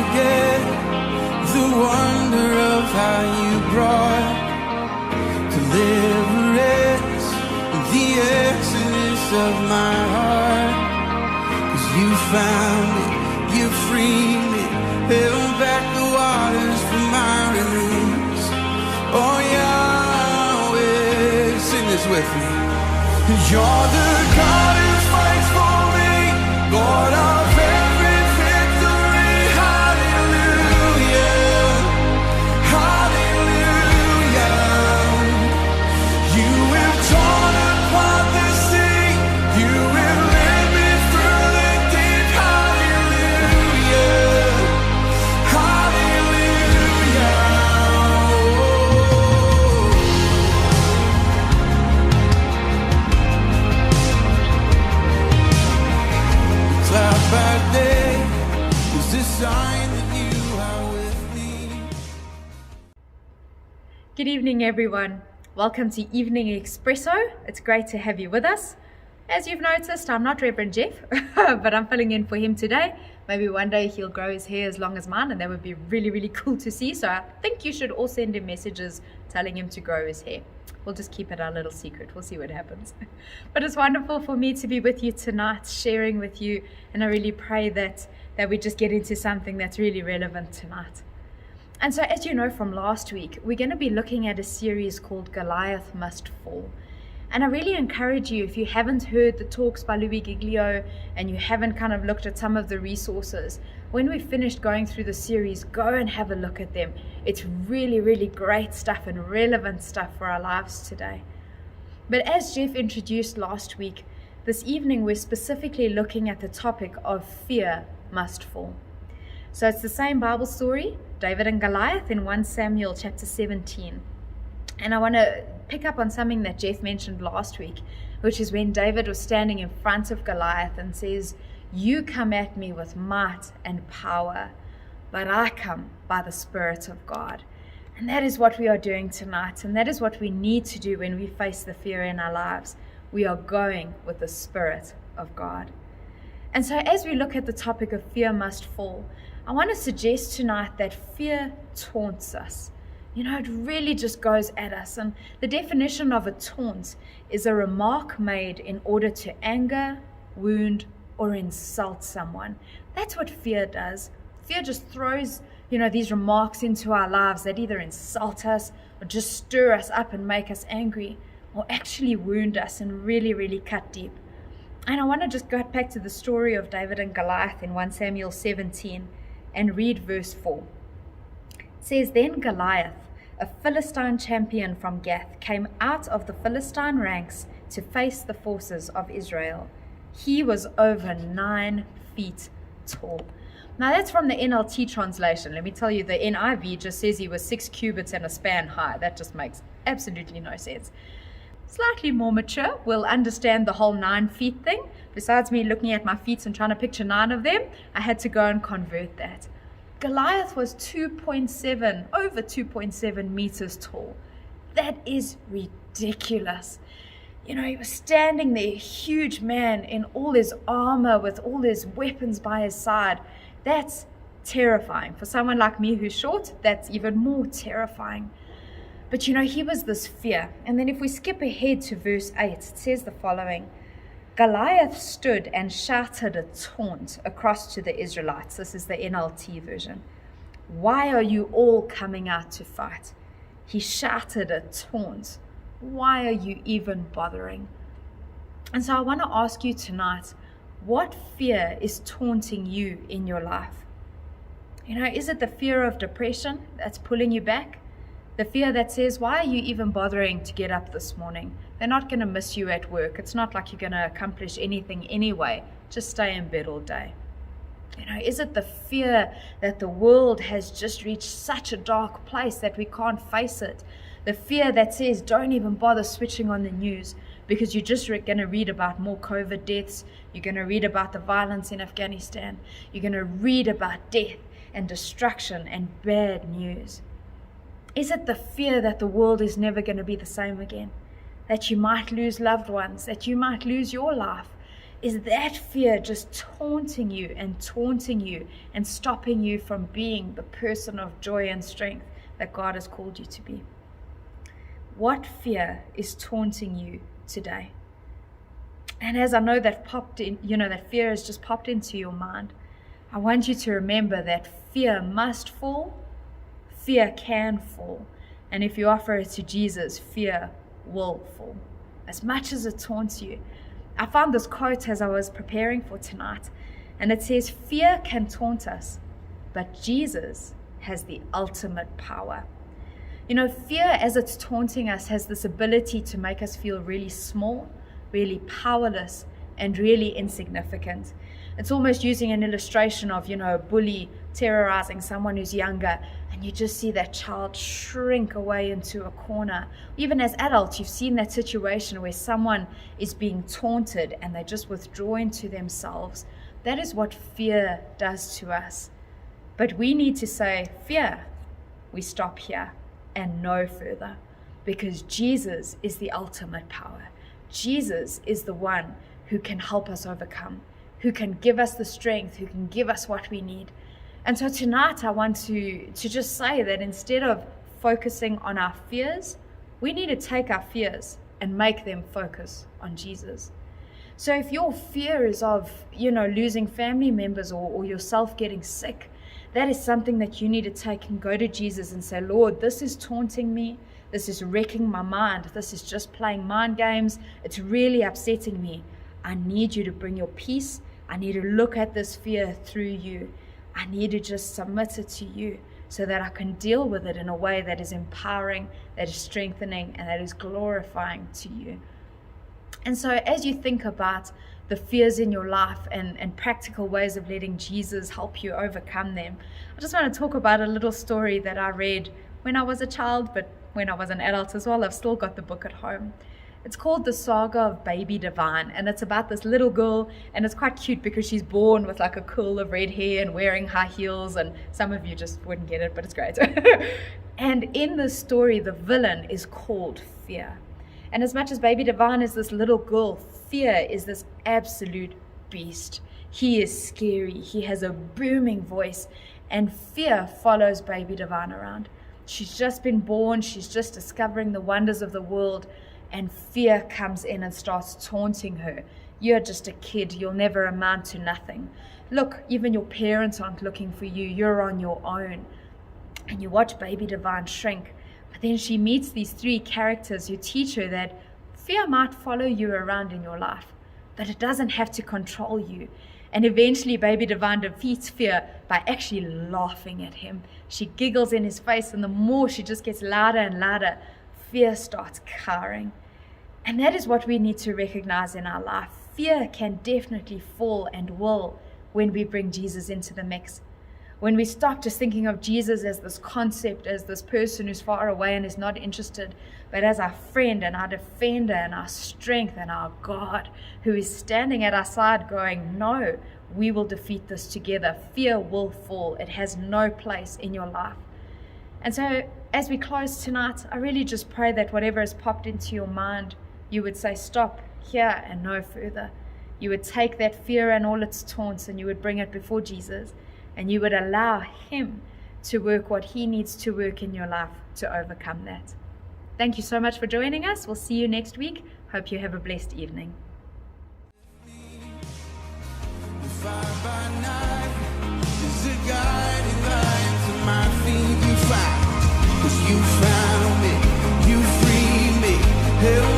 forget the wonder of how you brought deliverance, the exodus of my heart. 'Cause you found it, you freed me, held back the waters for my release. Oh Yahweh, sing this with me. 'Cause you're the God who fights for me, Lord of every victory. Hallelujah, hallelujah. You have torn apart the sea, you have led me through the deep. Hallelujah, hallelujah. Cloud by day is the sign that you are with me. Good evening, everyone. Welcome to Evening Expresso. It's great to have you with us. As you've noticed, I'm not Reverend Jeff, but I'm filling in for him today. Maybe one day he'll grow his hair as long as mine, and that would be really, really cool to see. So I think you should all send him messages telling him to grow his hair. We'll just keep it our little secret. We'll see what happens. But it's wonderful for me to be with you tonight, sharing with you, and I really pray that we just get into something that's really relevant tonight. And so, as you know from last week, we're going to be looking at a series called Goliath Must Fall. And I really encourage you, if you haven't heard the talks by Louis Giglio and you haven't kind of looked at some of the resources, when we've finished going through the series, go and have a look at them. It's really, really great stuff and relevant stuff for our lives today. But as Jeff introduced last week, this evening we're specifically looking at the topic of fear must fall. So it's the same Bible story, David and Goliath in 1 Samuel chapter 17. And I want to pick up on something that Jeff mentioned last week, which is when David was standing in front of Goliath and says, "You come at me with might and power, but I come by the Spirit of God." And that is what we are doing tonight, and that is what we need to do when we face the fear in our lives. We are going with the Spirit of God. And so as we look at the topic of fear must fall, I want to suggest tonight that fear taunts us. You know, it really just goes at us. And the definition of a taunt is a remark made in order to anger, wound, or insult someone. That's what fear does. Fear just throws, these remarks into our lives that either insult us or just stir us up and make us angry, or actually wound us and really, really cut deep. And I want to just go back to the story of David and Goliath in 1 Samuel 17 and read verse 4. It says, "Then Goliath, a Philistine champion from Gath, came out of the Philistine ranks to face the forces of Israel. He was over 9 feet tall." Now that's from the NLT translation. Let me tell you, the NIV just says he was 6 cubits and a span high. That just makes absolutely no sense. Slightly more mature will understand the whole 9 feet thing. Besides me looking at my feet and trying to picture 9 of them, I had to go and convert that. Goliath was over 2.7 meters tall. That is ridiculous. He was standing there, huge man in all his armor with all his weapons by his side. That's terrifying. For someone like me who's short, that's even more terrifying. But he was this fear. And then if we skip ahead to verse 8, it says the following: "Goliath stood and shouted a taunt across to the Israelites." This is the NLT version. "Why are you all coming out to fight?" He shouted a taunt. Why are you even bothering? And so I want to ask you tonight, what fear is taunting you in your life? Is it the fear of depression that's pulling you back? The fear that says, why are you even bothering to get up this morning? They're not going to miss you at work. It's not like you're going to accomplish anything anyway. Just stay in bed all day. Is it the fear that the world has just reached such a dark place that we can't face it? The fear that says, don't even bother switching on the news because you're just going to read about more COVID deaths. You're going to read about the violence in Afghanistan. You're going to read about death and destruction and bad news. Is it the fear that the world is never going to be the same again? That you might lose loved ones, that you might lose your life? Is that fear just taunting you and stopping you from being the person of joy and strength that God has called you to be? What fear is taunting you today? And as I know that that fear has just popped into your mind, I want you to remember that fear must fall, fear can fall, and if you offer it to Jesus, fear will fall. As much as it taunts you. I found this quote as I was preparing for tonight, and it says, fear can taunt us, but Jesus has the ultimate power. Fear as it's taunting us has this ability to make us feel really small, really powerless, and really insignificant. It's almost using an illustration of, a bully terrorizing someone who's younger, and you just see that child shrink away into a corner. Even as adults, you've seen that situation where someone is being taunted and they just withdraw into themselves. That is what fear does to us. But we need to say, fear, we stop here and no further, because Jesus is the ultimate power. Jesus is the one who can help us overcome, who can give us the strength, who can give us what we need. And so tonight I want to just say that instead of focusing on our fears, we need to take our fears and make them focus on Jesus. So if your fear is of, losing family members or yourself getting sick, that is something that you need to take and go to Jesus and say, Lord, this is taunting me. This is wrecking my mind. This is just playing mind games. It's really upsetting me. I need you to bring your peace. I need to look at this fear through you. I need to just submit it to you so that I can deal with it in a way that is empowering, that is strengthening, and that is glorifying to you. And so as you think about the fears in your life and practical ways of letting Jesus help you overcome them, I just want to talk about a little story that I read when I was a child, but when I was an adult as well. I've still got the book at home. It's called The Saga of Baby Divine, and it's about this little girl, and it's quite cute because she's born with like a curl of red hair and wearing high heels, and some of you just wouldn't get it, but it's great. And in this story, the villain is called Fear. And as much as Baby Divine is this little girl, Fear is this absolute beast. He is scary. He has a booming voice, and Fear follows Baby Divine around. She's just been born. She's just discovering the wonders of the world. And fear comes in and starts taunting her. You're just a kid. You'll never amount to nothing. Look, even your parents aren't looking for you. You're on your own. And you watch Baby Divine shrink. But then she meets these three characters who teach her that fear might follow you around in your life, but it doesn't have to control you. And eventually Baby Divine defeats fear by actually laughing at him. She giggles in his face, and the more she just gets louder and louder, fear starts cowering. And that is what we need to recognize in our life. Fear can definitely fall and will when we bring Jesus into the mix. When we stop just thinking of Jesus as this concept, as this person who's far away and is not interested, but as our friend and our defender and our strength and our God, who is standing at our side going, no, we will defeat this together. Fear will fall. It has no place in your life. And so as we close tonight, I really just pray that whatever has popped into your mind, you would say, stop here and no further. You would take that fear and all its taunts and you would bring it before Jesus, and you would allow him to work what he needs to work in your life to overcome that. Thank you so much for joining us. We'll see you next week. Hope you have a blessed evening. Fire by night is a guiding light to my feet. You found me, you freed me.